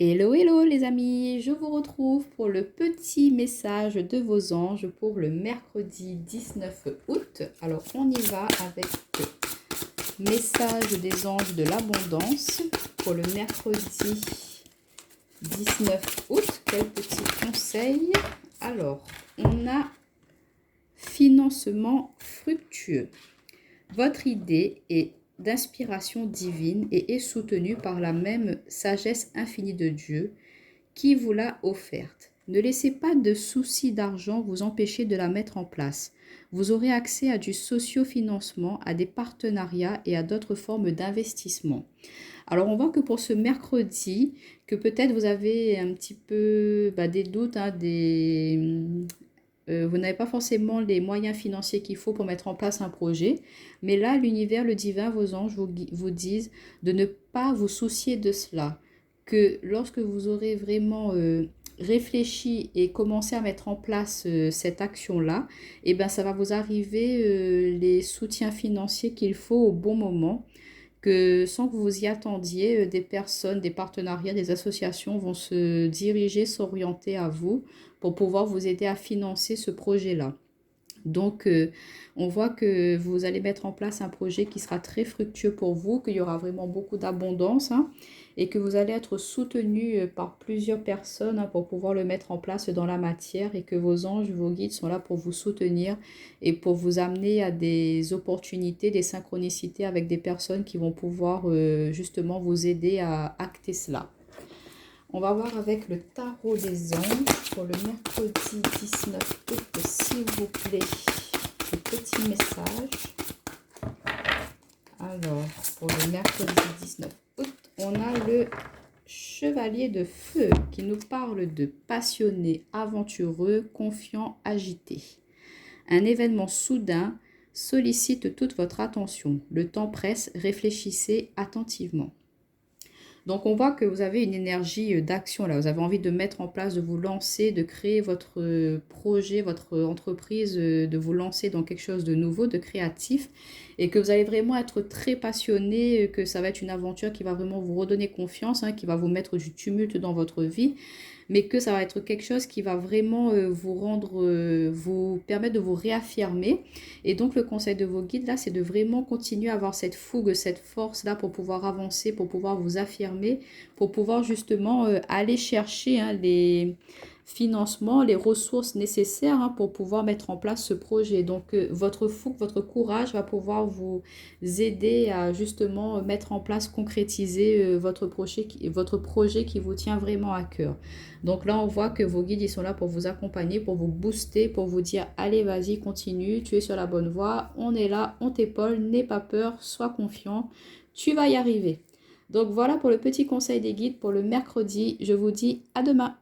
Hello, hello les amis, je vous retrouve pour le petit message de vos anges pour le mercredi 19 août. Alors on y va avec le message des anges de l'abondance pour le mercredi 19 août. Quel petit conseil? Alors on a financement fructueux. Votre idée est d'inspiration divine et est soutenue par la même sagesse infinie de Dieu qui vous l'a offerte. Ne laissez pas de soucis d'argent vous empêcher de la mettre en place. Vous aurez accès à du socio-financement, à des partenariats et à d'autres formes d'investissement. Alors on voit que pour ce mercredi, que peut-être vous avez un petit peu des doutes, vous n'avez pas forcément les moyens financiers qu'il faut pour mettre en place un projet. Mais là, l'univers, le divin, vos anges vous disent de ne pas vous soucier de cela. Que lorsque vous aurez vraiment réfléchi et commencé à mettre en place cette action-là, eh ben, ça va vous arriver les soutiens financiers qu'il faut au bon moment. Que sans que vous y attendiez, des personnes, des partenariats, des associations vont se diriger, s'orienter à vous pour pouvoir vous aider à financer ce projet-là. Donc, on voit que vous allez mettre en place un projet qui sera très fructueux pour vous, qu'il y aura vraiment beaucoup d'abondance, hein, et que vous allez être soutenu par plusieurs personnes, hein, pour pouvoir le mettre en place dans la matière et que vos anges, vos guides sont là pour vous soutenir et pour vous amener à des opportunités, des synchronicités avec des personnes qui vont pouvoir justement vous aider à acter cela. On va voir avec le tarot des anges pour le mercredi 19 août, s'il vous plaît, le petit message. Alors, pour le mercredi 19 août, on a le chevalier de feu qui nous parle de passionné, aventureux, confiant, agité. Un événement soudain sollicite toute votre attention. Le temps presse, réfléchissez attentivement. Donc, on voit que vous avez une énergie d'action là. Vous avez envie de mettre en place, de vous lancer, de créer votre projet, votre entreprise, de vous lancer dans quelque chose de nouveau, de créatif. Et que vous allez vraiment être très passionné, que ça va être une aventure qui va vraiment vous redonner confiance, hein, qui va vous mettre du tumulte dans votre vie. Mais que ça va être quelque chose qui va vraiment vous rendre, vous permettre de vous réaffirmer. Et donc le conseil de vos guides là, c'est de vraiment continuer à avoir cette fougue, cette force là pour pouvoir avancer, pour pouvoir vous affirmer, pour pouvoir justement aller chercher, hein, les financements, les ressources nécessaires, hein, pour pouvoir mettre en place ce projet. Donc votre fougue, votre courage va pouvoir vous aider à justement mettre en place, concrétiser votre projet qui vous tient vraiment à cœur. Donc là, on voit que vos guides, ils sont là pour vous accompagner, pour vous booster, pour vous dire, allez, vas-y, continue, tu es sur la bonne voie, on est là, on t'épaule, n'aie pas peur, sois confiant, tu vas y arriver. Donc voilà pour le petit conseil des guides pour le mercredi. Je vous dis à demain.